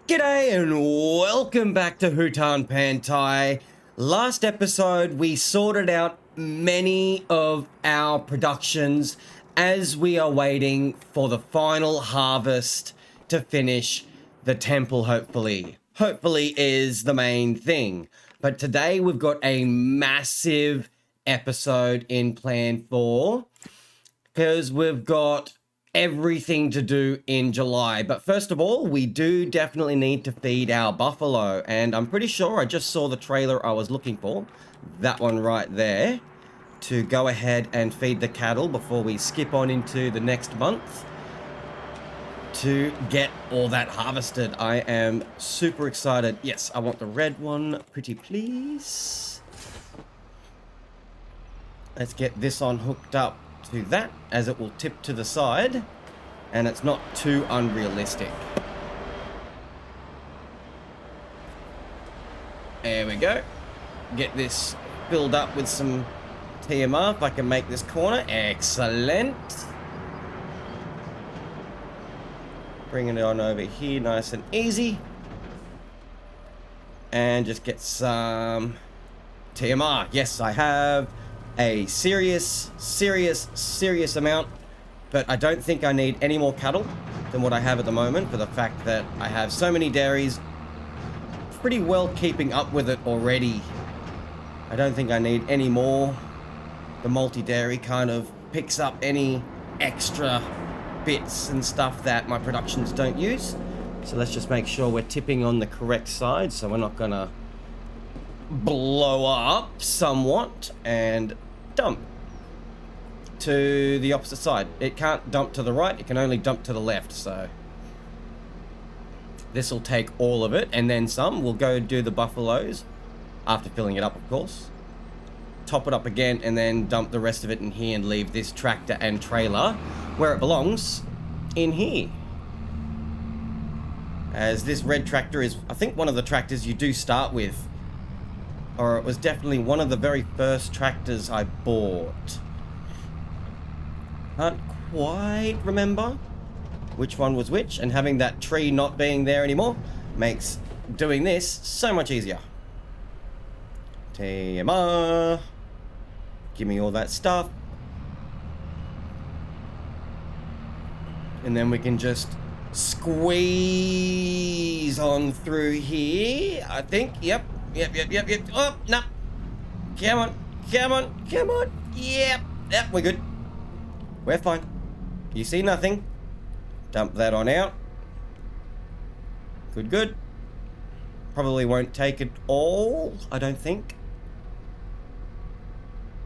G'day and welcome back to Hutan Pantai. Last episode we sorted out many of our productions as we are waiting for the final harvest to finish the temple, hopefully. Hopefully is the main thing. But today we've got a massive episode in plan for because we've got everything to do in July. But first of all, we do definitely need to feed our buffalo, and I'm pretty sure I just saw the trailer I was looking for, that one right there, to go ahead and feed the cattle before we skip on into the next month to get all that harvested. I am super excited. Yes, I want the red one, pretty please. Let's get this on hooked up to that, as it will tip to the side and it's not too unrealistic. There we go. Get this filled up with some TMR if I can make this corner. Excellent. Bringing it on over here nice and easy, and just get some TMR. Yes, I have a serious amount, but I don't think I need any more cattle than what I have at the moment, for the fact that I have so many dairies pretty well keeping up with it already. I don't think I need any more. The multi-dairy kind of picks up any extra bits and stuff that my productions don't use. So let's just make sure we're tipping on the correct side so we're not gonna blow up somewhat and dump to the opposite side. It can't dump to the right, it can only dump to the left, so this will take all of it and then some. We'll go do the buffaloes after filling it up, of course, top it up again, and then dump the rest of it in here and leave this tractor and trailer where it belongs, in here. As this red tractor is, I think, one of the tractors you do start with, or it was definitely one of the very first tractors I bought. Can't quite remember which one was which, and having that tree not being there anymore makes doing this so much easier. TMR. Give me all that stuff. And then we can just squeeze on through here, I think. Yep. Oh, no. Come on. Yep, we're good. We're fine. You see nothing. Dump that on out. Good. Probably won't take it all, I don't think.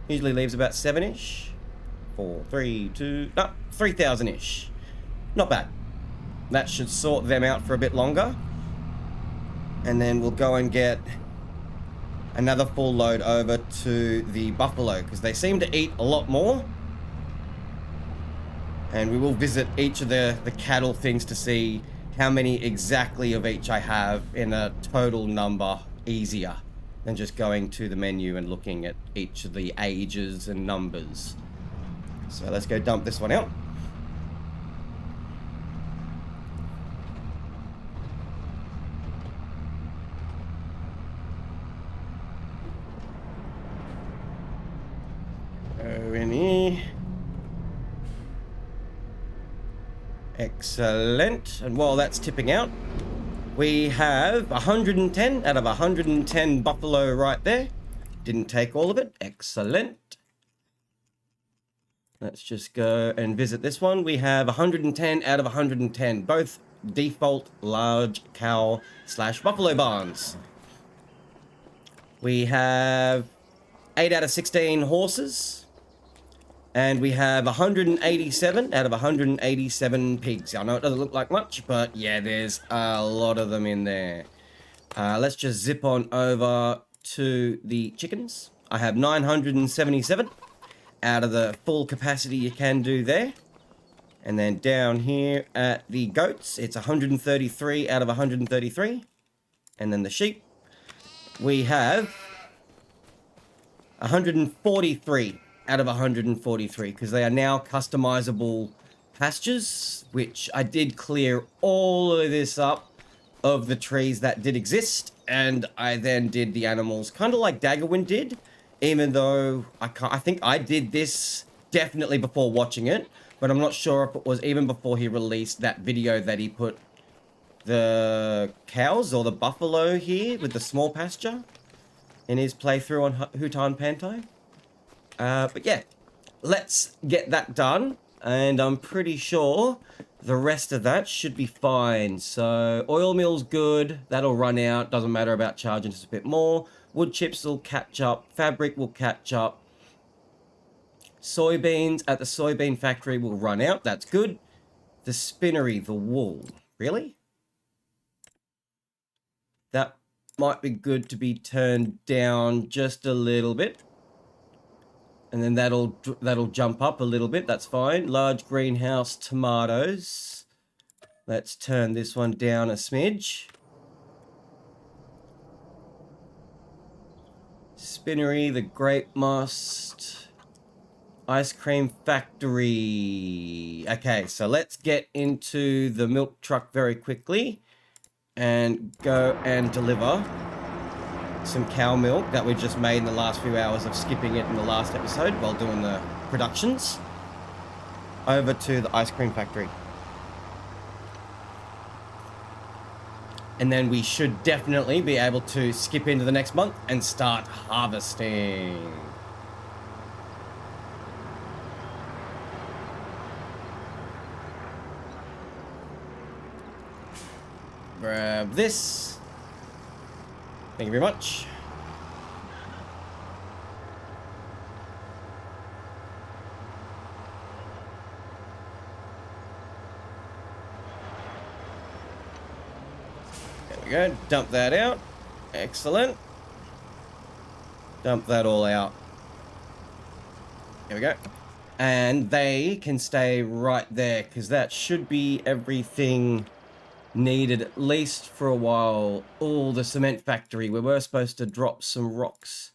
Usually leaves about 7-ish. 3,000-ish. Not bad. That should sort them out for a bit longer. And then we'll go and get another full load over to the buffalo, because they seem to eat a lot more. And we will visit each of the cattle things to see how many exactly of each I have in a total number, easier than just going to the menu and looking at each of the ages and numbers. So let's go dump this one out. Go in here. Excellent. And while that's tipping out, we have 110 out of 110 buffalo right there. Didn't take all of it. Excellent. Let's just go and visit this one. We have 110 out of 110, both default large cow / buffalo barns. We have 8 out of 16 horses. And we have 187 out of 187 pigs. I know it doesn't look like much, but yeah, there's a lot of them in there. Let's just zip on over to the chickens. I have 977 out of the full capacity you can do there. And then down here at the goats, it's 133 out of 133. And then the sheep, we have 143 out of 143, because they are now customizable pastures, which I did clear all of this up of the trees that did exist, and I then did the animals, kind of like Daggerwind did, even though I think I did this definitely before watching it, but I'm not sure if it was even before he released that video that he put the cows or the buffalo here with the small pasture in his playthrough on Hutan Pantai. But yeah, let's get that done, and I'm pretty sure the rest of that should be fine. So oil mill's good, that'll run out, doesn't matter about charging just a bit more. Wood chips will catch up, fabric will catch up. Soybeans at the soybean factory will run out, that's good. The spinnery, the wool, really? That might be good to be turned down just a little bit. And then that'll jump up a little bit, that's fine. Large greenhouse tomatoes. Let's turn this one down a smidge. Spinnery, the grape must. Ice cream factory. Okay, so let's get into the milk truck very quickly and go and deliver some cow milk that we just made in the last few hours of skipping it in the last episode while doing the productions over to the ice cream factory. And then we should definitely be able to skip into the next month and start harvesting. Grab this. Thank you very much. There we go. Dump that out. Excellent. Dump that all out. There we go. And they can stay right there because that should be everything needed at least for a while. Oh, the cement factory. We were supposed to drop some rocks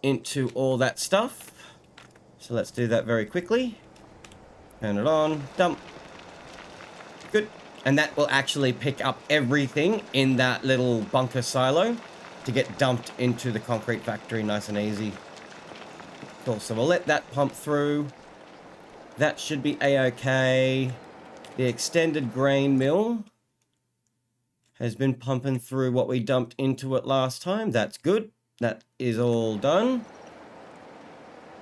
into all that stuff. So let's do that very quickly. Turn it on. Dump. Good. And that will actually pick up everything in that little bunker silo to get dumped into the concrete factory nice and easy. Cool. So we'll let that pump through. That should be a-okay. The extended grain mill has been pumping through what we dumped into it last time. That's good. That is all done.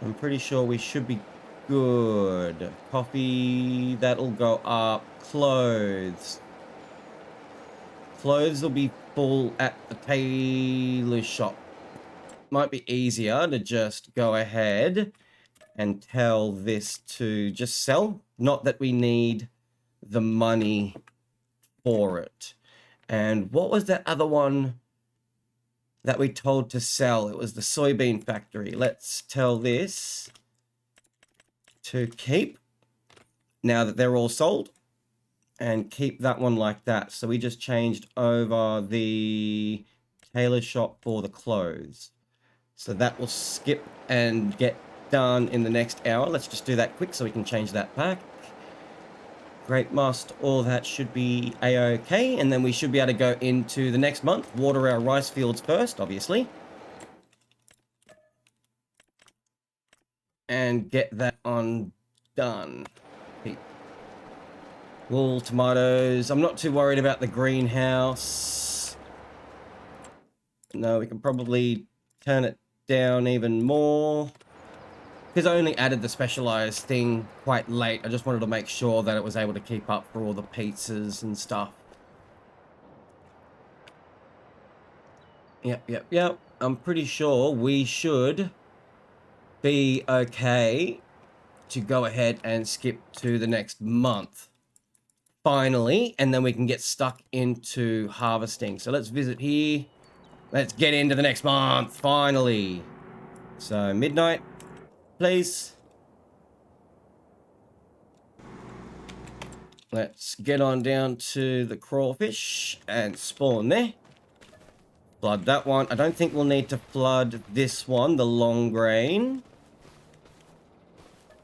I'm pretty sure we should be good. Coffee, that'll go up. Clothes. Clothes will be full at the tailor shop. Might be easier to just go ahead and tell this to just sell. Not that we need the money for it. And what was that other one that we told to sell? It was the soybean factory. Let's tell this to keep now that they're all sold, and keep that one like that. So we just changed over the tailor shop for the clothes. So that will skip and get done in the next hour. Let's just do that quick so we can change that back. Grape must, all that should be a-okay, and then we should be able to go into the next month, water our rice fields first, obviously, and get that on done. Wool, tomatoes. I'm not too worried about the greenhouse. No, we can probably turn it down even more. Because I only added the specialized thing quite late. I just wanted to make sure that it was able to keep up for all the pizzas and stuff. Yep. I'm pretty sure we should be okay to go ahead and skip to the next month. Finally, and then we can get stuck into harvesting. So let's visit here. Let's get into the next month, finally. So midnight. Please. Let's get on down to the crawfish and spawn there. Flood that one. I don't think we'll need to flood this one, the long grain.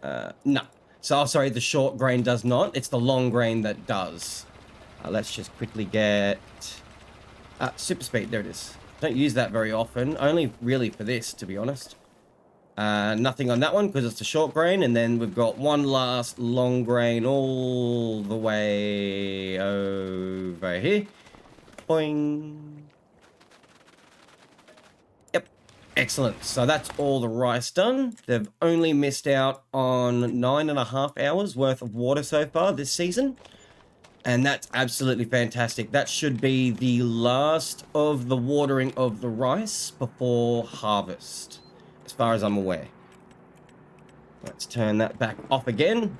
No. So, sorry, the short grain does not. It's the long grain that does. Let's just quickly get Super speed, there it is. Don't use that very often, only really for this, to be honest. Nothing on that one because it's a short grain, and then we've got one last long grain all the way over here. Boing. Yep, excellent. So that's all the rice done. They've only missed out on 9.5 hours worth of water so far this season, and that's absolutely fantastic. That should be the last of the watering of the rice before harvest, as far as I'm aware. Let's turn that back off again.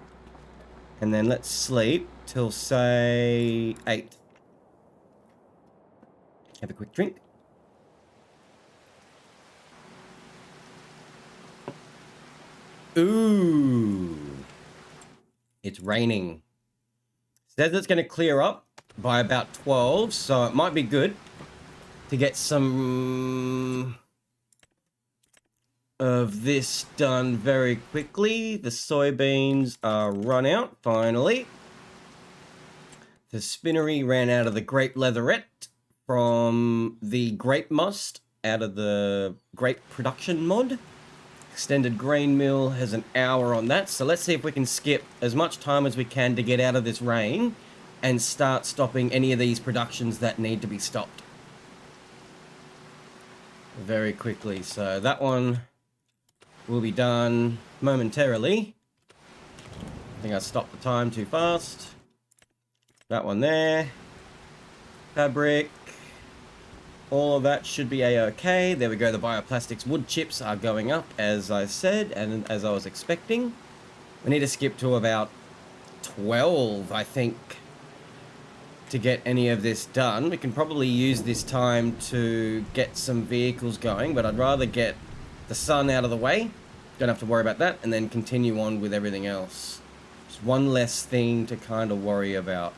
And then let's sleep till, say, 8. Have a quick drink. Ooh. It's raining. Says it's going to clear up by about 12, so it might be good to get some of this done very quickly. The soybeans are run out, finally. The spinnery ran out of the grape leatherette from the grape must out of the Grape Production mod. Extended grain mill has an hour on that, so let's see if we can skip as much time as we can to get out of this rain and start stopping any of these productions that need to be stopped very quickly. So that one will be done momentarily. I think I stopped the time too fast. That one there. Fabric. All of that should be a-okay. There we go. The bioplastics wood chips are going up, as I said, and as I was expecting. We need to skip to about 12, I think, to get any of this done. We can probably use this time to get some vehicles going, but I'd rather get the sun out of the way. Don't have to worry about that, and then continue on with everything else. Just one less thing to kind of worry about.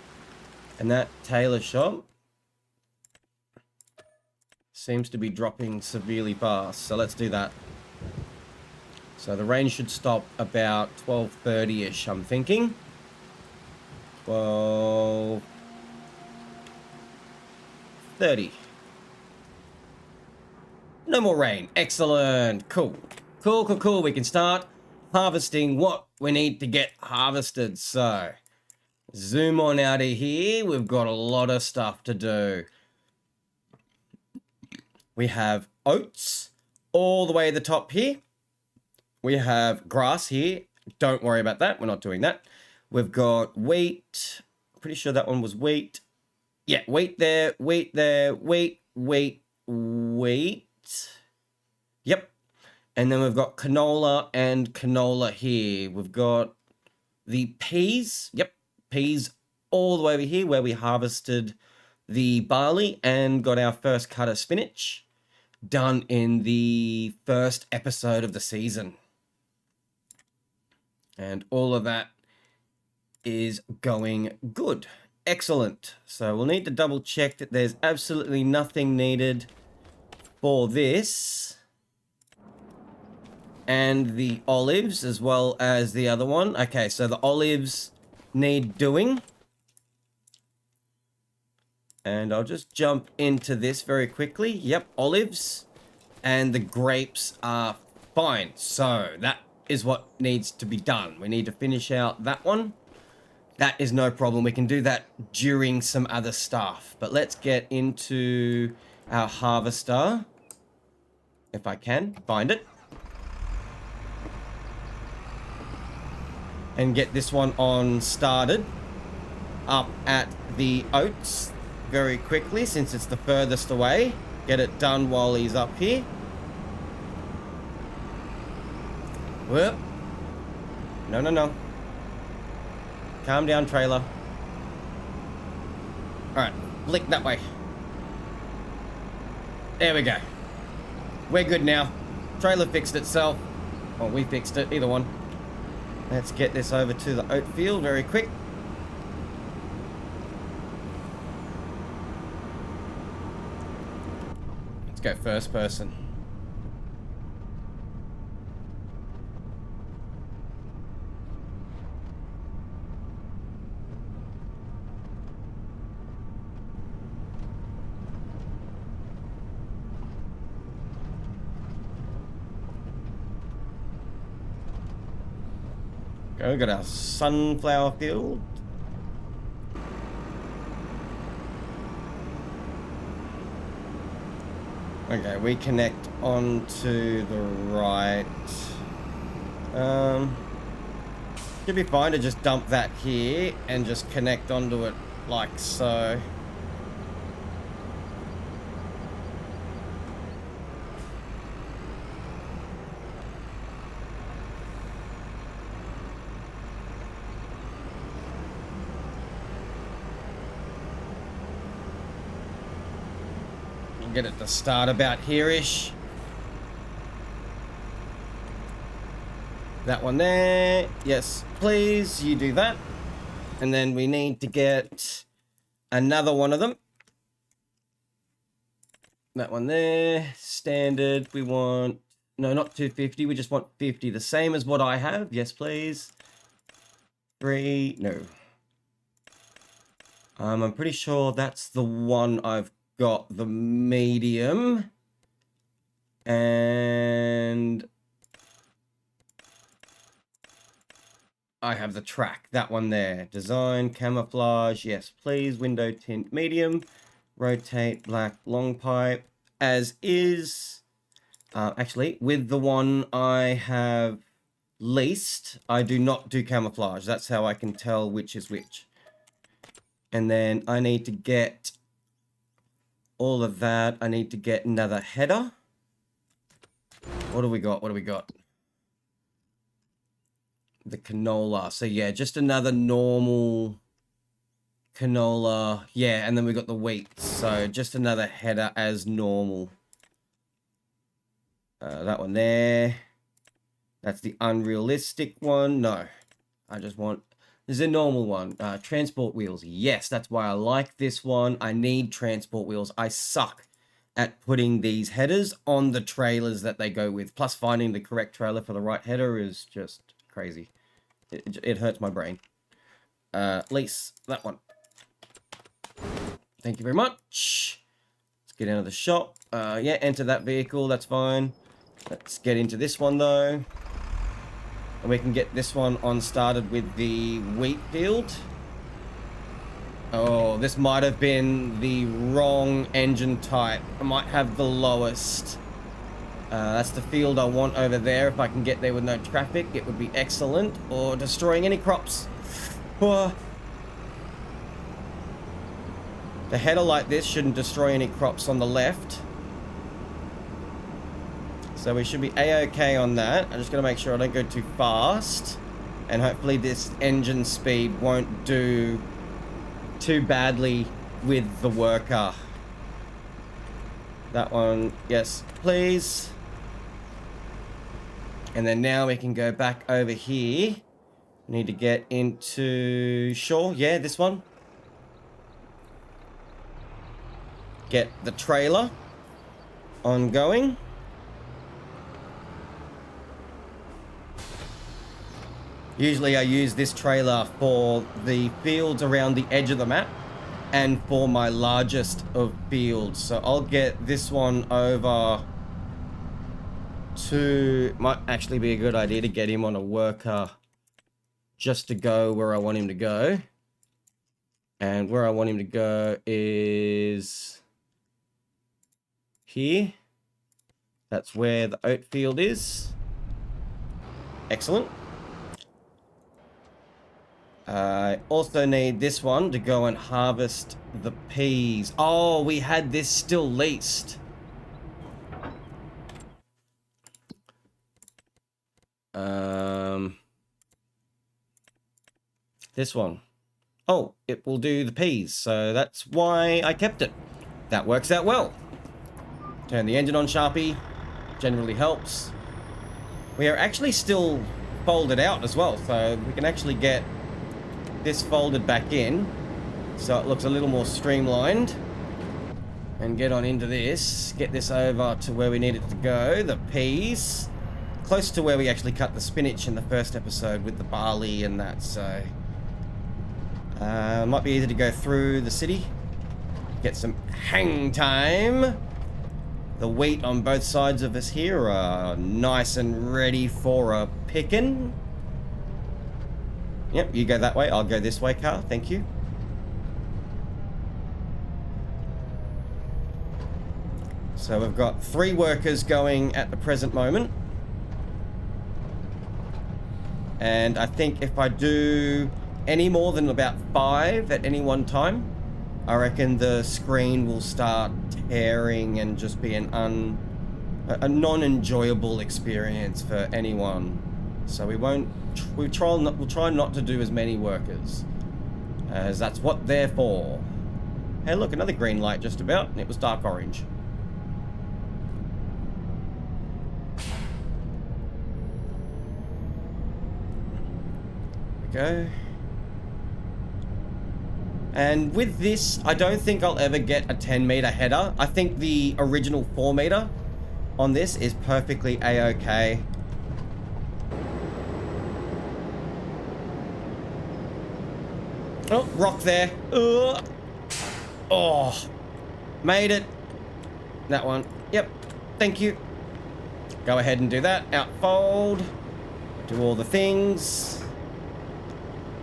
And that tailor shop seems to be dropping severely fast, so let's do that. So the rain should stop about 12:30ish, I'm thinking. 12:30. No more rain. Excellent. Cool. Cool. We can start harvesting what we need to get harvested. So zoom on out of here. We've got a lot of stuff to do. We have oats all the way to the top here. We have grass here. Don't worry about that. We're not doing that. We've got wheat. Pretty sure that one was wheat. Yeah, wheat there, wheat there, wheat. Yep. And then we've got canola and canola here. We've got the peas. Yep, peas all the way over here where we harvested the barley and got our first cut of spinach done in the first episode of the season. And all of that is going good. Excellent. So we'll need to double check that there's absolutely nothing needed for this. And the olives as well as the other one. Okay, so the olives need doing. And I'll just jump into this very quickly. Yep, olives and the grapes are fine. So that is what needs to be done. We need to finish out that one. That is no problem. We can do that during some other stuff. But let's get into our harvester. If I can find it. And get this one on started. Up at the oats very quickly since it's the furthest away. Get it done while he's up here. Whoop. No. Calm down, trailer. Alright, flick that way. There we go. We're good now. Trailer fixed itself. Or we fixed it, either one. Let's get this over to the oat field very quick. Let's go first person. go. Got our sunflower field. Okay, we connect onto the right. Should be fine to just dump that here and just connect onto it like so. Get it to start about here-ish. That one there. Yes, please, you do that. And then we need to get another one of them. That one there. Standard. We want... No, not 250. We just want 50. The same as what I have. Yes, please. 3. No. I'm pretty sure that's the one I've got, the medium, and I have the track, that one there. Design, camouflage, yes please. Window tint, medium. Rotate, black, long pipe, as is. Actually, with the one I have leased, I do not do camouflage. That's how I can tell which is which. And then I need to get all of that. I need to get another header. What do we got? What do we got? The canola. So yeah, just another normal canola. Yeah, and then we got the wheat. So just another header as normal. That one there. That's the unrealistic one. No, I just want... This is a normal one. Transport wheels. Yes, that's why I like this one. I need transport wheels. I suck at putting these headers on the trailers that they go with. Plus, finding the correct trailer for the right header is just crazy. It hurts my brain. Lease. That one. Thank you very much. Let's get out of the shop. Yeah, enter that vehicle. That's fine. Let's get into this one, though. And we can get this one on started with the wheat field. Oh, this might have been the wrong engine type. I might have the lowest. That's the field I want over there. If I can get there with no traffic, it would be excellent. Or destroying any crops. The header like this shouldn't destroy any crops on the left. So we should be A-okay on that. I'm just going to make sure I don't go too fast. And hopefully this engine speed won't do too badly with the worker. That one, yes, please. And then now we can go back over here. Need to get into... Sure, yeah, this one. Get the trailer ongoing. Usually I use this trailer for the fields around the edge of the map and for my largest of fields. So I'll get this one over to... Might actually be a good idea to get him on a worker just to go where I want him to go. And where I want him to go is here. That's where the oat field is. Excellent. I also need this one to go and harvest the peas. Oh, we had this still leased. This one. Oh, it will do the peas, so that's why I kept it. That works out well. Turn the engine on, Sharpie. Generally helps. We are actually still folded out as well, so we can actually get this folded back in so it looks a little more streamlined, and get on into this, get this over to where we need it to go, the peas, close to where we actually cut the spinach in the first episode with the barley and that. So might be easy to go through the city, get some hang time. The wheat on both sides of us here are nice and ready for a picking. Yep, you go that way. I'll go this way, car. Thank you. So we've got 3 workers going at the present moment. And I think if I do any more than about 5 at any one time, I reckon the screen will start tearing and just be a non-enjoyable experience for anyone. So we'll try not to do as many workers, as that's what they're for. Hey, look, another green light just about, and it was dark orange. Go. And with this, I don't think I'll ever get a 10-meter header. I think the original 4-meter on this is perfectly a-okay. Oh, rock there. Ugh. Oh, made it. That one. Yep. Thank you. Go ahead and do that. Outfold. Do all the things.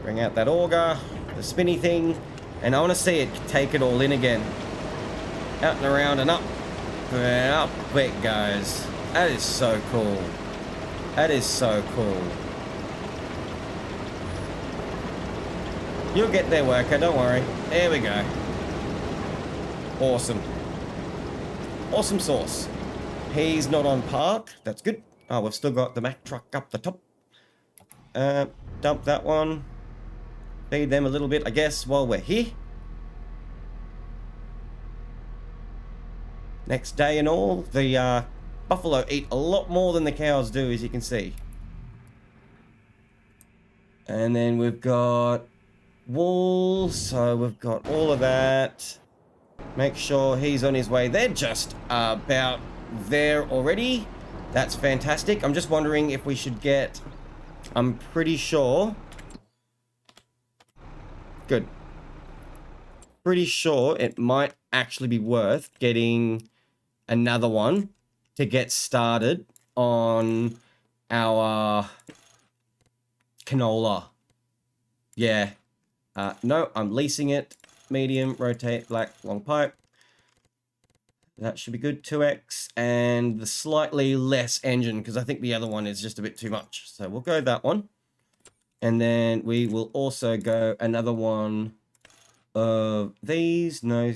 Bring out that auger, the spinny thing, and I want to see it take it all in again. Out and around and up. And up it goes. That is so cool. That is so cool. You'll get there, worker, don't worry. There we go. Awesome. Awesome sauce. He's not on park. That's good. Oh, we've still got the Mack truck up the top. Dump that one. Feed them a little bit, I guess, while we're here. Next day and all, the buffalo eat a lot more than the cows do, as you can see. And then we've got wool, so we've got all of that. Make sure he's on his way. They're just about there already. That's fantastic. I'm just wondering if we should get... I'm pretty sure... Good. Pretty sure it might actually be worth getting another one to get started on our canola. Yeah. No, I'm leasing it. Medium, rotate, black, long pipe. That should be good. 2X and the slightly less engine because I think the other one is just a bit too much. So we'll go that one. And then we will also go another one of these. No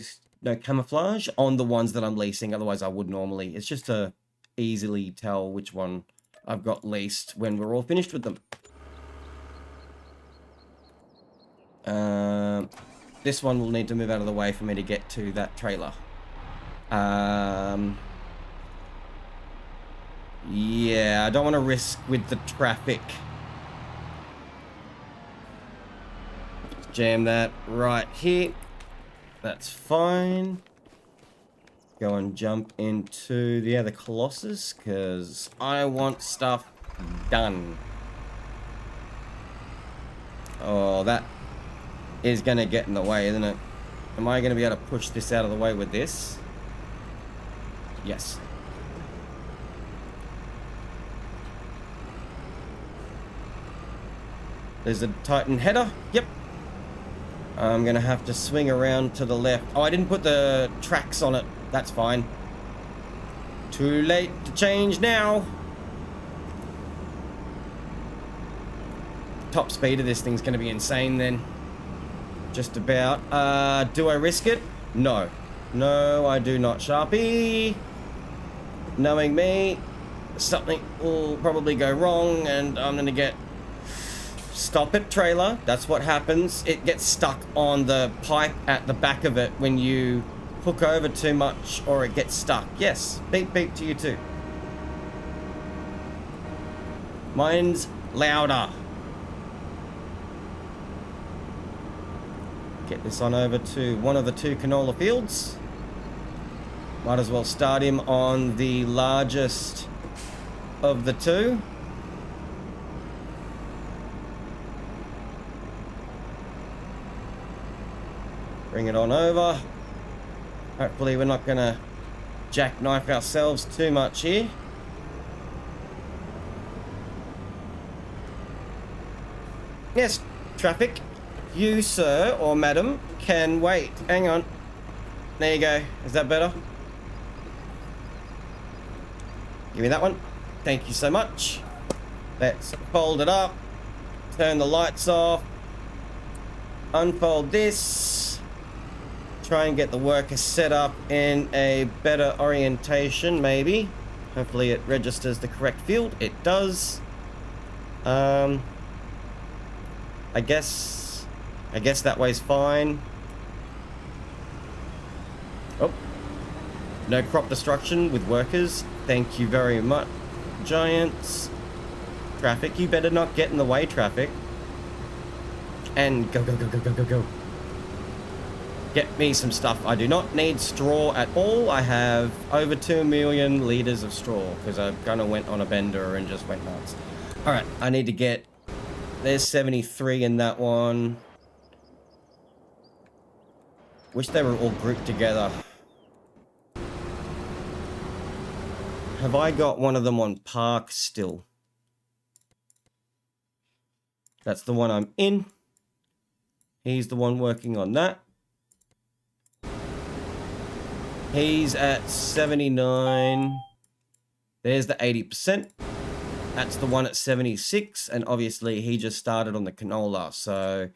camouflage on the ones that I'm leasing. Otherwise, I would normally. It's just to easily tell which one I've got leased when we're all finished with them. This one will need to move out of the way for me to get to that trailer. Yeah, I don't want to risk with the traffic. Jam that right here. That's fine. Go and jump into the Colossus because I want stuff done. Oh, that is going to get in the way, isn't it? Am I going to be able to push this out of the way with this? Yes. There's a Titan header. Yep. I'm going to have to swing around to the left. Oh, I didn't put the tracks on it. That's fine. Too late to change now. Top speed of this thing's going to be insane then. Just about. Do I risk it? No. No, I do not. Sharpie. Knowing me, something will probably go wrong and I'm going to get... Stop it, trailer. That's what happens. It gets stuck on the pipe at the back of it when you hook over too much or it gets stuck. Yes, beep beep to you too. Mine's louder. Get this on over to one of the 2 canola fields. Might as well start him on the largest of the 2. Bring it on over. Hopefully we're not going to jackknife ourselves too much here. Yes, traffic. You, sir or madam, can wait. Hang on. There you go. Is that better? Give me that one. Thank you so much. Let's fold it up. Turn the lights off. Unfold this. Try and get the worker set up in a better orientation, maybe. Hopefully it registers the correct field. It does. I guess that way's fine. Oh. No crop destruction with workers. Thank you very much, Giants. Traffic, you better not get in the way, traffic. And go, go, go, go, go, go, go. Get me some stuff. I do not need straw at all. I have over 2 million litres of straw because I kind of went on a bender and just went nuts. All right, I need to get... There's 73 in that one. Wish they were all grouped together. Have I got one of them on park still? That's the one I'm in. He's the one working on that. He's at 79. There's the 80%. That's the one at 76. And obviously he just started on the canola. So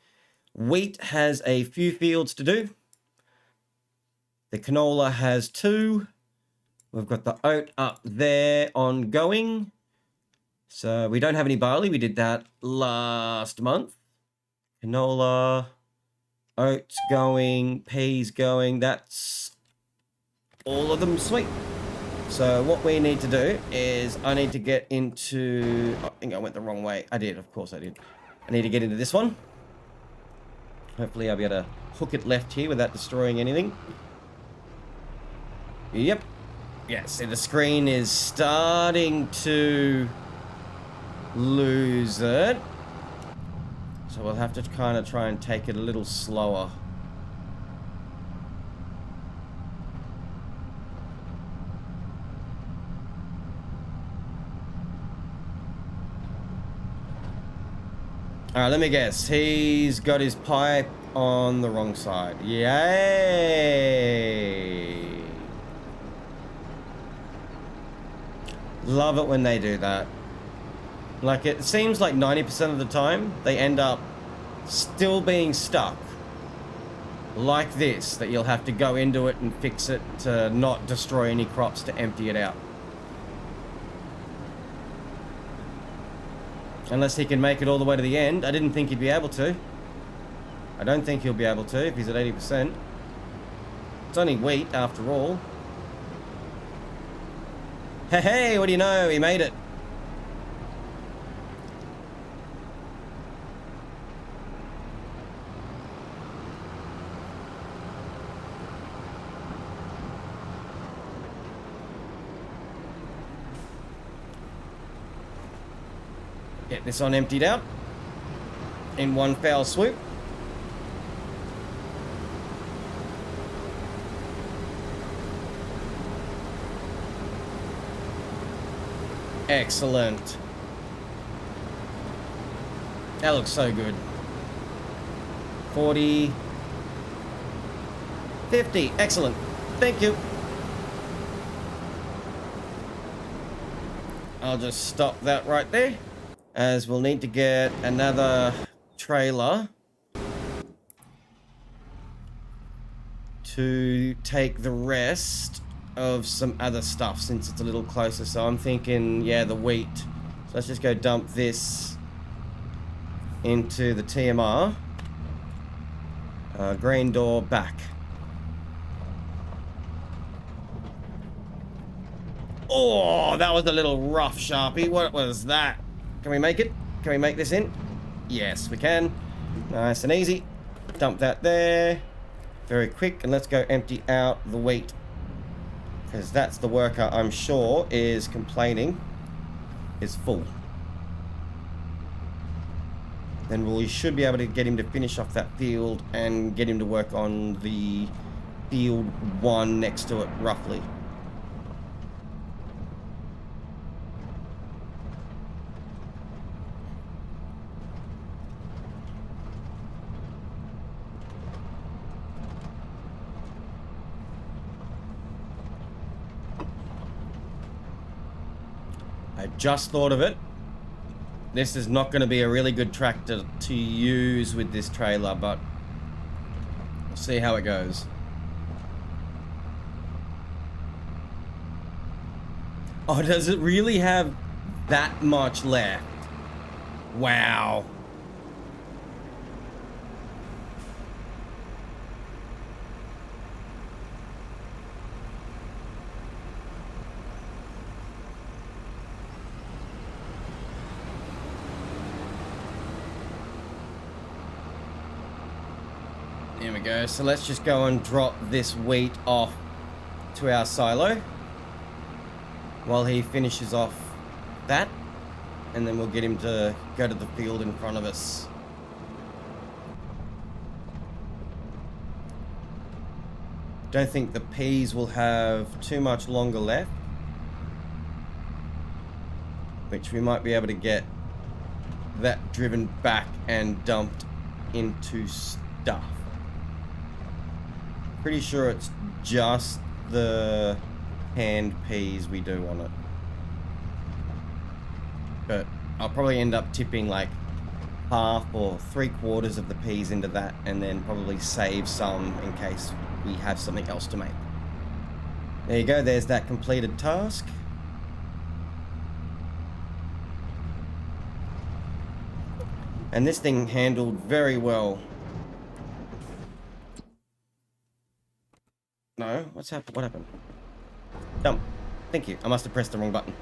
wheat has a few fields to do. The canola has 2. We've got the oat up there ongoing. So we don't have any barley. We did that last month. Canola, oats going, peas going. That's all of them. Sweet. So what we need to do is I need to get into... I think I went the wrong way. I did. Of course I did. I need to get into this one. Hopefully I'll be able to hook it left here without destroying anything. Yep. Yeah, see the screen is starting to lose it. So we'll have to kind of try and take it a little slower. Alright, let me guess. He's got his pipe on the wrong side. Yay! Love it when they do that. Like, it seems like 90% of the time, they end up still being stuck. Like this, that you'll have to go into it and fix it to not destroy any crops to empty it out. Unless he can make it all the way to the end. I didn't think he'd be able to. I don't think he'll be able to if he's at 80%. It's only wheat, after all. Hey, hey, what do you know? He made it. Get this on emptied out in one foul swoop. Excellent. That looks so good. 40. 50. Excellent. Thank you. I'll just stop that right there, as we'll need to get another trailer to take the rest of some other stuff since it's a little closer. So I'm thinking, yeah, the wheat. So let's just go dump this into the TMR. Grain door back. Oh, that was a little rough, Sharpie. What was that? Can we make it? Can we make this in? Yes, we can. Nice and easy. Dump that there. Very quick. And let's go empty out the wheat, because that's the worker I'm sure is complaining is full. Then we should be able to get him to finish off that field and get him to work on the field 1 next to it, roughly. I just thought of it. This is not going to be a really good tractor to use with this trailer, but we'll see how it goes. Oh, does it really have that much left? Wow. There we go. So let's just go and drop this wheat off to our silo while he finishes off that, and then we'll get him to go to the field in front of us. Don't think the peas will have too much longer left, which we might be able to get that driven back and dumped into stuff. Pretty sure it's just the canned peas we do on it. But I'll probably end up tipping like half or 3/4 of the peas into that, and then probably save some in case we have something else to make. There you go, there's that completed task. And this thing handled very well. No, what's happened? What happened? Dump. Thank you. I must have pressed the wrong button.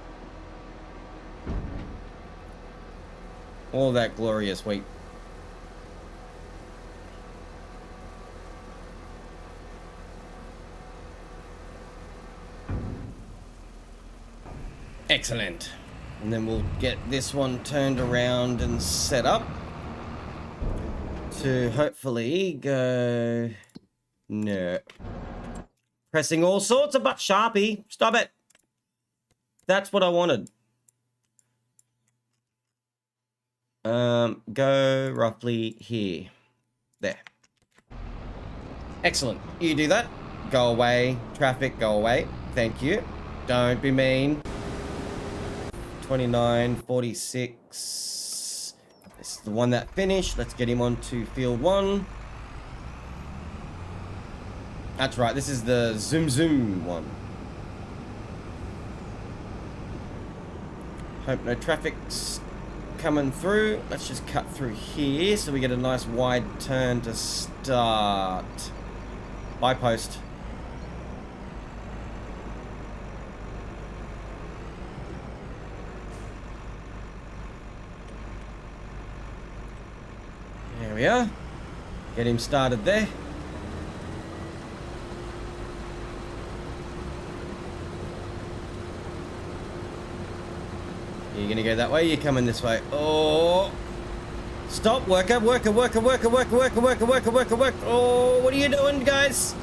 All that glorious wheat. Excellent. And then we'll get this one turned around and set up to hopefully go... No. Pressing all sorts of butt, Sharpie. Stop it. That's what I wanted. Go roughly here. There. Excellent. You do that. Go away. Traffic, go away. Thank you. Don't be mean. 29, 46. This is the one that finished. Let's get him on to field 1. That's right, this is the Zoom Zoom one. Hope no traffic's coming through. Let's just cut through here so we get a nice wide turn to start. Bye, post. There we are. Get him started there. You're gonna go that way, you're coming this way. Oh! Stop, worker, worker, worker, worker, worker, worker, worker, worker, worker, worker. Oh, what are you doing, guys?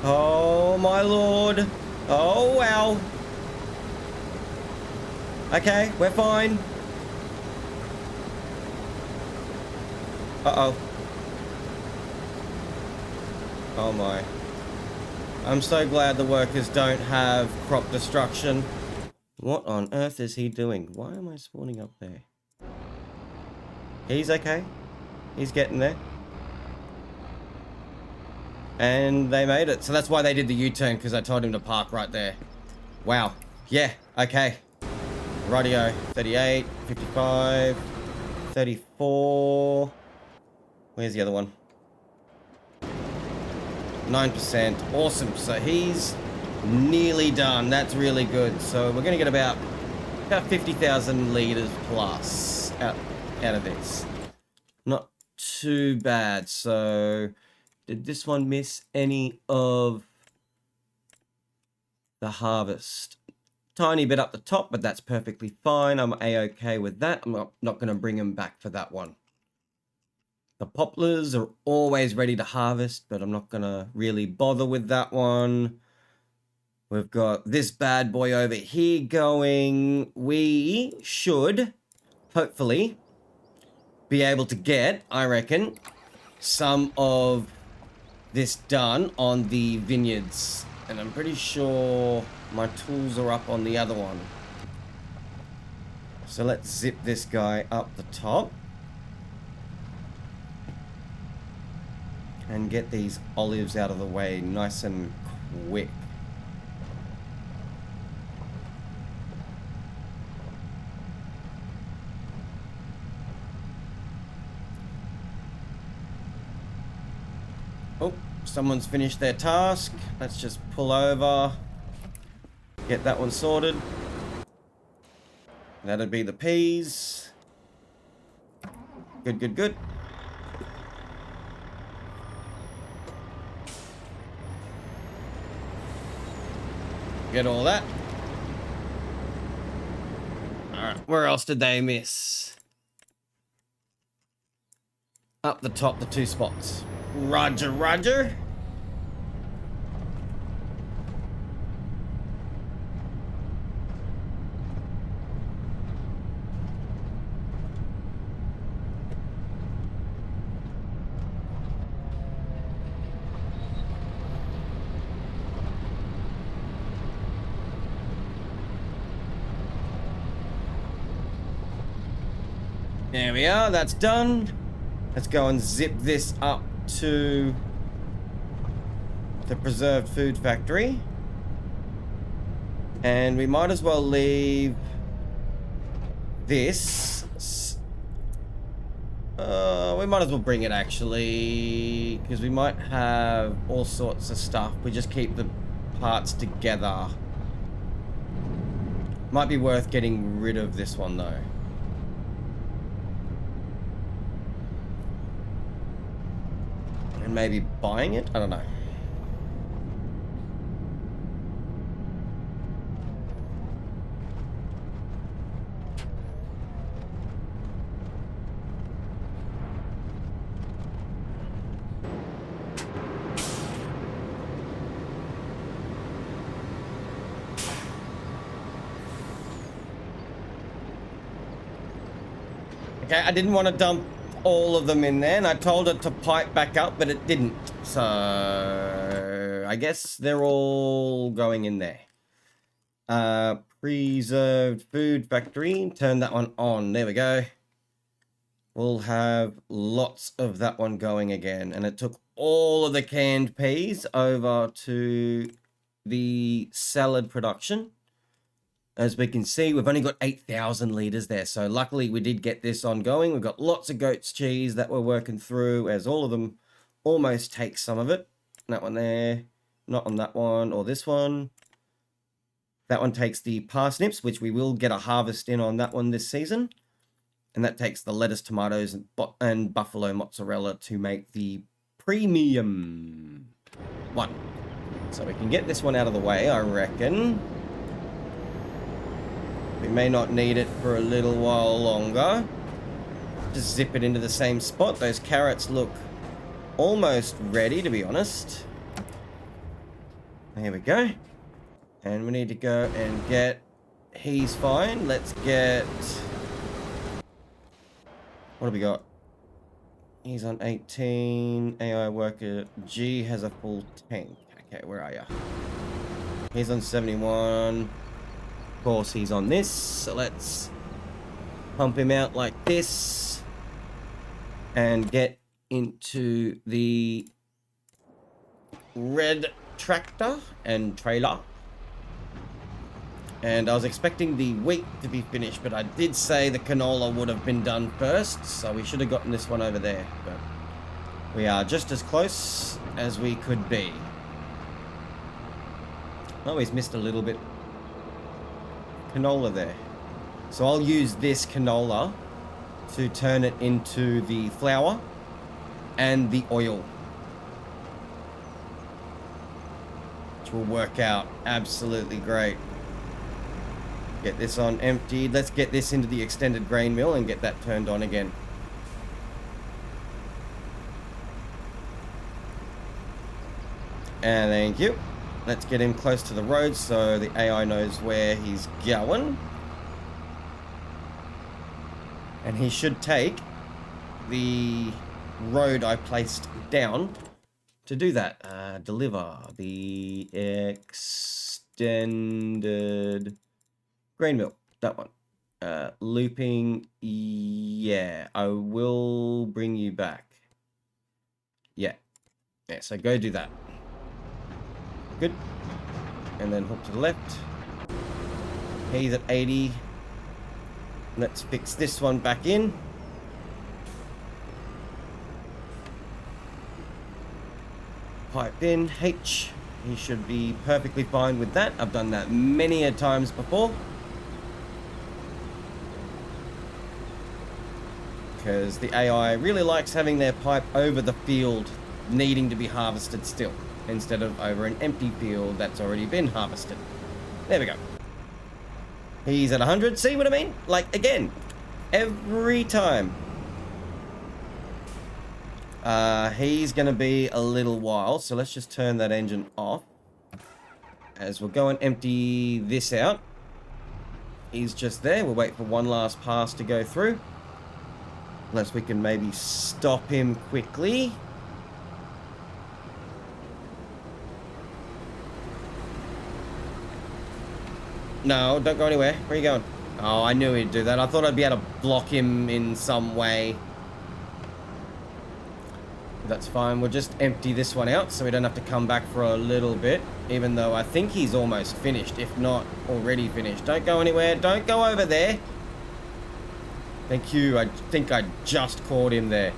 Oh, my lord. Oh, wow. Okay, we're fine. Uh-oh. Oh, my. I'm so glad the workers don't have crop destruction. What on earth is he doing? Why am I spawning up there? He's okay. He's getting there. And they made it. So that's why they did the U-turn, because I told him to park right there. Wow. Yeah, okay. Radio. 38, 55, 34. Where's the other one? 9%. Awesome. So he's nearly done. That's really good. So we're going to get about 50,000 litres plus out of this. Not too bad. So did this one miss any of the harvest? Tiny bit up the top, but that's perfectly fine. I'm a-okay with that. I'm not going to bring them back for that one. The poplars are always ready to harvest, but I'm not going to really bother with that one. We've got this bad boy over here going. We should, hopefully, be able to get, I reckon, some of this done on the vineyards. And I'm pretty sure my tools are up on the other one. So let's zip this guy up the top. And get these olives out of the way nice and quick. Oh, someone's finished their task. Let's just pull over. Get that one sorted. That'd be the peas. Good, good, good. Get all that. Alright, where else did they miss? Up the top, the 2 spots. Roger, roger. There we are, that's done. Let's go and zip this up to the preserved food factory. And we might as well leave this. We might as well bring it actually, because we might have all sorts of stuff. We just keep the parts together. Might be worth getting rid of this one though. And maybe buying it? I don't know. Okay, I didn't want to dump all of them in there, and I told it to pipe back up, but it didn't. So I guess they're all going in there. Preserved food factory. Turn that one on. There we go. We'll have lots of that one going again. And it took all of the canned peas over to the salad production. As we can see, we've only got 8,000 litres there. So luckily we did get this ongoing. We've got lots of goat's cheese that we're working through, as all of them almost take some of it. That one there, not on that one or this one. That one takes the parsnips, which we will get a harvest in on that one this season. And that takes the lettuce, tomatoes, and buffalo mozzarella to make the premium one. So we can get this one out of the way, I reckon. We may not need it for a little while longer. Just zip it into the same spot. Those carrots look almost ready, to be honest. There we go. And we need to go and get... He's fine. Let's get... What have we got? He's on 18. AI worker. G has a full tank. Okay, where are you? He's on 71. Of course, he's on this. So let's pump him out like this. And get into the red tractor and trailer. And I was expecting the wheat to be finished, but I did say the canola would have been done first, so we should have gotten this one over there. But we are just as close as we could be. Oh, he's missed a little bit. Canola there. So I'll use this canola to turn it into the flour and the oil, which will work out absolutely great. Get this on emptied. Let's get this into the extended grain mill and get that turned on again. And thank you. Let's get him close to the road so the AI knows where he's going. And he should take the road I placed down to do that. Deliver the extended... grain mill, that one. Looping, yeah, I will bring you back. Yeah, so go do that. Good. And then hook to the left. He's at 80. Let's fix this one back in. Pipe in, H. He should be perfectly fine with that. I've done that many a times before. Because the AI really likes having their pipe over the field needing to be harvested still, instead of over an empty field that's already been harvested. There we go. He's at 100. See what I mean? Like, again, every time. He's going to be a little while, so let's just turn that engine off. As we'll go and empty this out. He's just there. We'll wait for one last pass to go through. Unless we can maybe stop him quickly. No, don't go anywhere. Where are you going? Oh, I knew he'd do that. I thought I'd be able to block him in some way. That's fine. We'll just empty this one out so we don't have to come back for a little bit. Even though I think he's almost finished, if not already finished. Don't go anywhere. Don't go over there. Thank you. I think I just caught him there.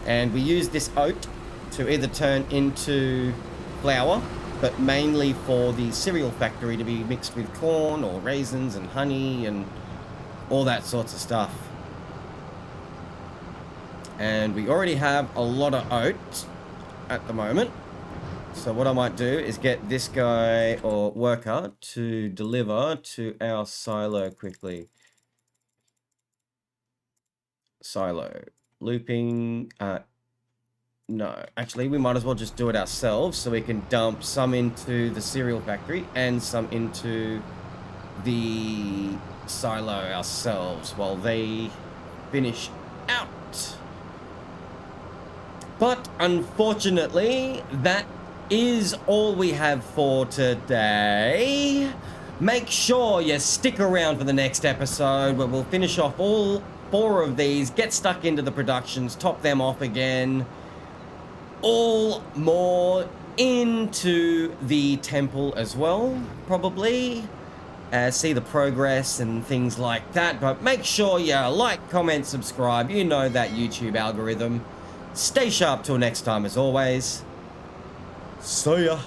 And we use this oat to either turn into flour, but mainly for the cereal factory to be mixed with corn or raisins and honey and all that sorts of stuff. And we already have a lot of oat at the moment. So what I might do is get this guy or worker to deliver to our silo quickly. Silo. Looping. No, actually, we might as well just do it ourselves so we can dump some into the cereal factory and some into the silo ourselves while they finish out. But unfortunately, that is all we have for today. Make sure you stick around for the next episode where we'll finish off all 4 of these, get stuck into the productions, top them off again. All more into the temple as well, probably. See the progress and things like that. But make sure you like, comment, subscribe. You know that YouTube algorithm. Stay sharp till next time as always. See ya.